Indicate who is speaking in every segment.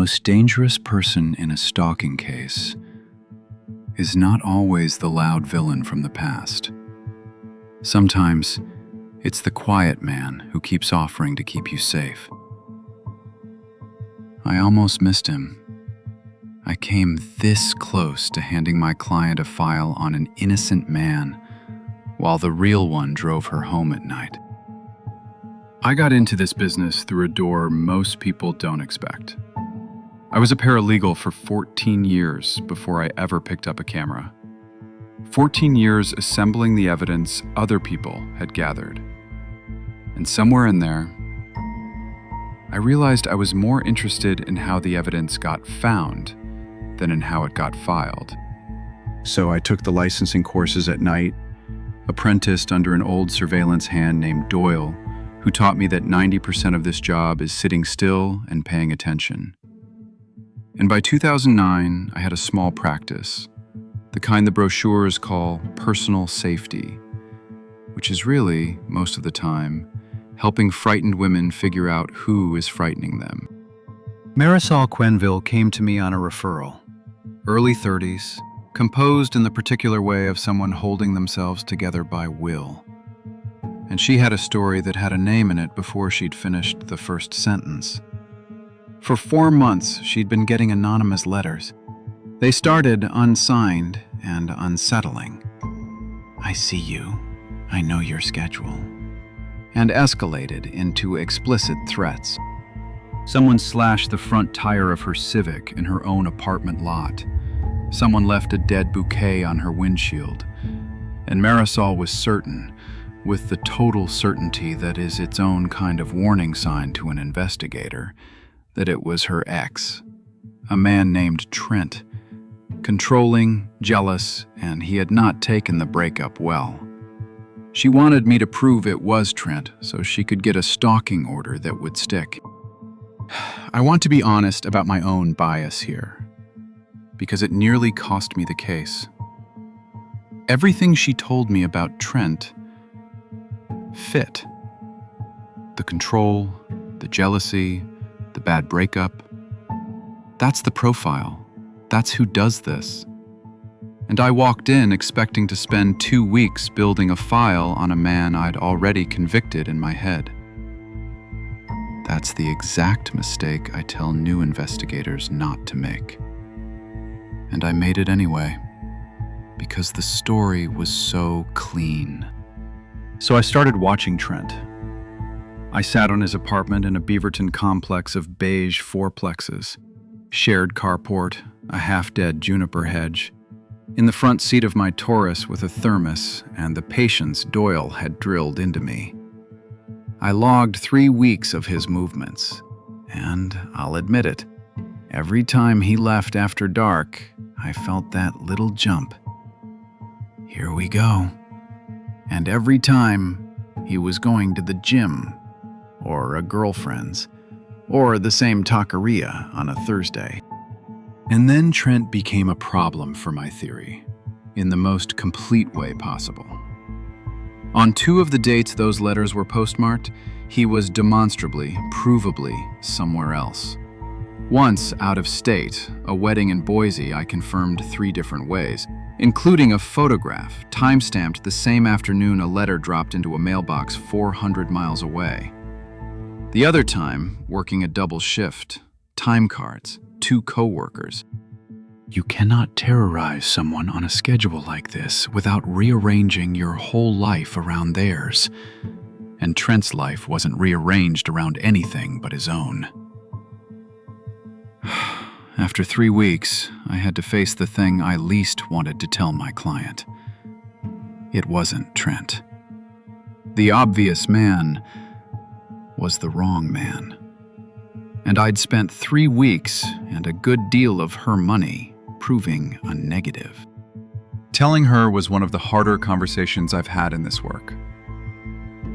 Speaker 1: most dangerous person in a stalking case is not always the loud villain from the past. Sometimes it's the quiet man who keeps offering to keep you safe. I almost missed him. I came this close to handing my client a file on an innocent man while the real one drove her home at night. I got into this business through a door most people don't expect. I was a paralegal for 14 years before I ever picked up a camera. 14 years assembling the evidence other people had gathered. And somewhere in there, I realized I was more interested in how the evidence got found than in how it got filed. So I took the licensing courses at night, apprenticed under an old surveillance hand named Doyle, who taught me that 90% of this job is sitting still and paying attention. And by 2009, I had a small practice, the kind the brochures call personal safety, which is really, most of the time, helping frightened women figure out who is frightening them. Marisol Quenville came to me on a referral. Early 30s, composed in the particular way of someone holding themselves together by will. And she had a story that had a name in it before she'd finished the first sentence. For 4 months, she'd been getting anonymous letters. They started unsigned and unsettling. I see you. I know your schedule. And escalated into explicit threats. Someone slashed the front tire of her Civic in her own apartment lot. Someone left a dead bouquet on her windshield. And Marisol was certain, with the total certainty that is its own kind of warning sign to an investigator, that it was her ex, a man named Trent. Controlling, jealous, and he had not taken the breakup well. She wanted me to prove it was Trent so she could get a stalking order that would stick. I want to be honest about my own bias here, because it nearly cost me the case. Everything she told me about Trent fit. The control, the jealousy, the bad breakup. That's the profile. That's who does this. And I walked in expecting to spend 2 weeks building a file on a man I'd already convicted in my head. That's the exact mistake I tell new investigators not to make. And I made it anyway, because the story was so clean. So I started watching Trent. I sat on his apartment in a Beaverton complex of beige fourplexes, shared carport, a half-dead juniper hedge, in the front seat of my Taurus with a thermos and the patience Doyle had drilled into me. I logged 3 weeks of his movements, and I'll admit it, every time he left after dark, I felt that little jump. Here we go. And every time he was going to the gym, or a girlfriend's, or the same taqueria on a Thursday. And then Trent became a problem for my theory, in the most complete way possible. On 2 of the dates those letters were postmarked, he was demonstrably, provably somewhere else. Once out of state, a wedding in Boise I confirmed 3 different ways, including a photograph time-stamped the same afternoon a letter dropped into a mailbox 400 miles away. The other time, working a double shift, time cards, 2 coworkers. You cannot terrorize someone on a schedule like this without rearranging your whole life around theirs. And Trent's life wasn't rearranged around anything but his own. After 3 weeks, I had to face the thing I least wanted to tell my client. It wasn't Trent. The obvious man was the wrong man. And I'd spent 3 weeks and a good deal of her money proving a negative. Telling her was one of the harder conversations I've had in this work.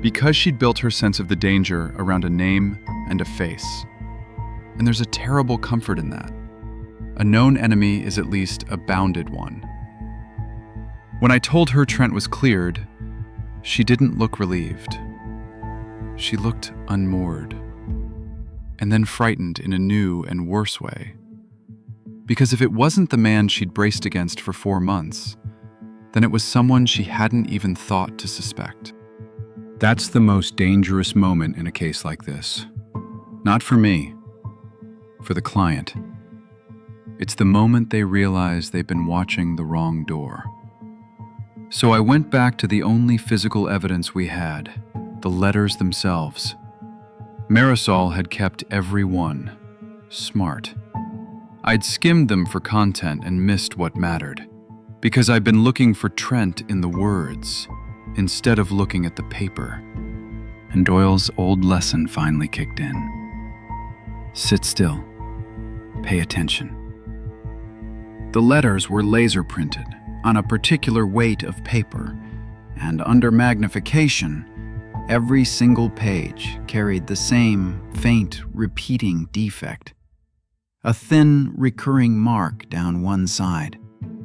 Speaker 1: Because she'd built her sense of the danger around a name and a face. And there's a terrible comfort in that. A known enemy is at least a bounded one. When I told her Trent was cleared, she didn't look relieved. She looked unmoored. and then frightened in a new and worse way. Because if it wasn't the man she'd braced against for 4 months, then it was someone she hadn't even thought to suspect. That's the most dangerous moment in a case like this. Not for me, for the client. It's the moment they realize they've been watching the wrong door. So I went back to the only physical evidence we had, the letters themselves. Marisol had kept every one. Smart. I'd skimmed them for content and missed what mattered, because I'd been looking for Trent in the words, instead of looking at the paper. And Doyle's old lesson finally kicked in. Sit still. Pay attention. The letters were laser printed on a particular weight of paper, and under magnification, every single page carried the same faint, repeating defect. A thin, recurring mark down one side,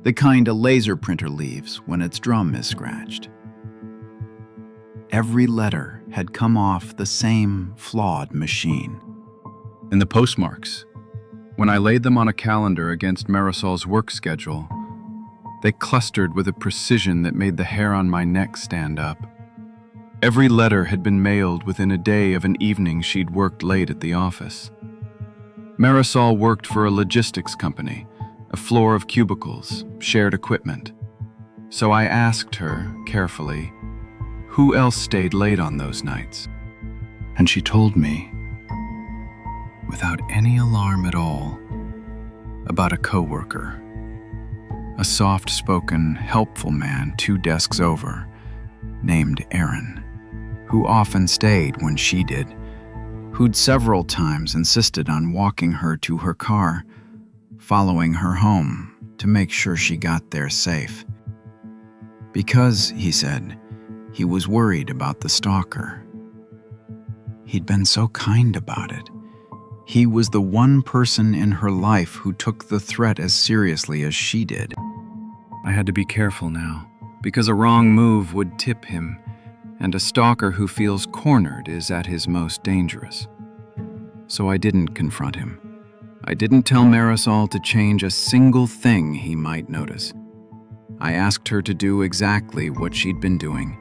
Speaker 1: the kind a laser printer leaves when its drum is scratched. Every letter had come off the same flawed machine. And the postmarks, when I laid them on a calendar against Marisol's work schedule, they clustered with a precision that made the hair on my neck stand up. Every letter had been mailed within a day of an evening she'd worked late at the office. Marisol worked for a logistics company, a floor of cubicles, shared equipment. So I asked her, carefully, who else stayed late on those nights? And she told me, without any alarm at all, about a coworker. A soft-spoken, helpful man 2 desks over, named Aaron, who often stayed when she did, who'd several times insisted on walking her to her car, following her home to make sure she got there safe. Because, he said, he was worried about the stalker. He'd been so kind about it. He was the one person in her life who took the threat as seriously as she did. I had to be careful now, because a wrong move would tip him, and a stalker who feels cornered is at his most dangerous. So I didn't confront him. I didn't tell Marisol to change a single thing he might notice. I asked her to do exactly what she'd been doing.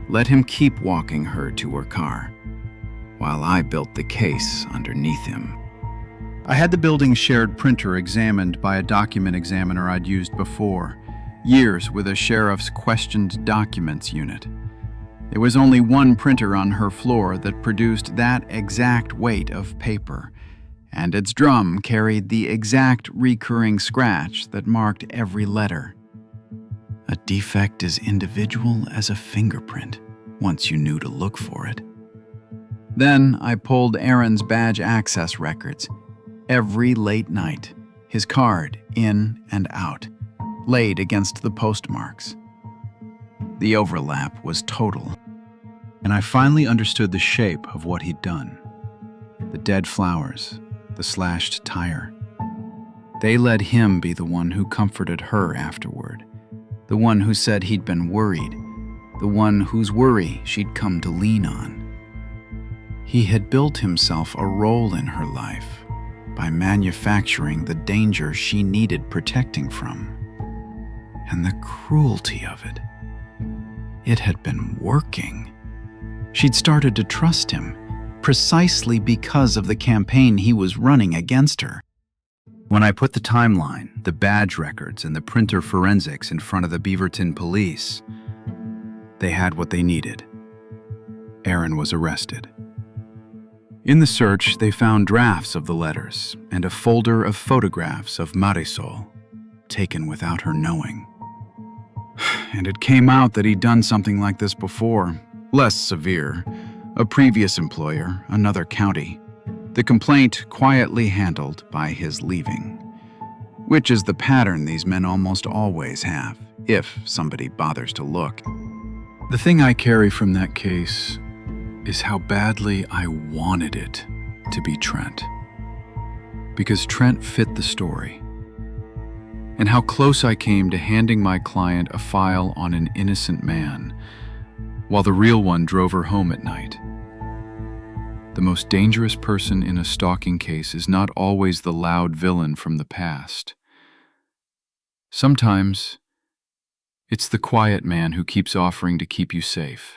Speaker 1: Let him keep walking her to her car, while I built the case underneath him. I had the building's shared printer examined by a document examiner I'd used before, years with a sheriff's questioned documents unit. There was only one printer on her floor that produced that exact weight of paper, and its drum carried the exact recurring scratch that marked every letter. A defect as individual as a fingerprint, once you knew to look for it. Then I pulled Aaron's badge access records. Every late night, his card in and out, laid against the postmarks. The overlap was total. And I finally understood the shape of what he'd done. The dead flowers, the slashed tire. They let him be the one who comforted her afterward. The one who said he'd been worried. The one whose worry she'd come to lean on. He had built himself a role in her life by manufacturing the danger she needed protecting from. And the cruelty of it. It had been working. She'd started to trust him, precisely because of the campaign he was running against her. When I put the timeline, the badge records, and the printer forensics in front of the Beaverton police, they had what they needed. Aaron was arrested. In the search, they found drafts of the letters and a folder of photographs of Marisol, taken without her knowing. And it came out that he'd done something like this before, less severe. A previous employer, another county. The complaint quietly handled by his leaving, which is the pattern these men almost always have, if somebody bothers to look. The thing I carry from that case is how badly I wanted it to be Trent. Because Trent fit the story. And how close I came to handing my client a file on an innocent man, while the real one drove her home at night. The The most dangerous person in a stalking case is not always the loud villain from the past. Sometimes, it's the quiet man who keeps offering to keep you safe.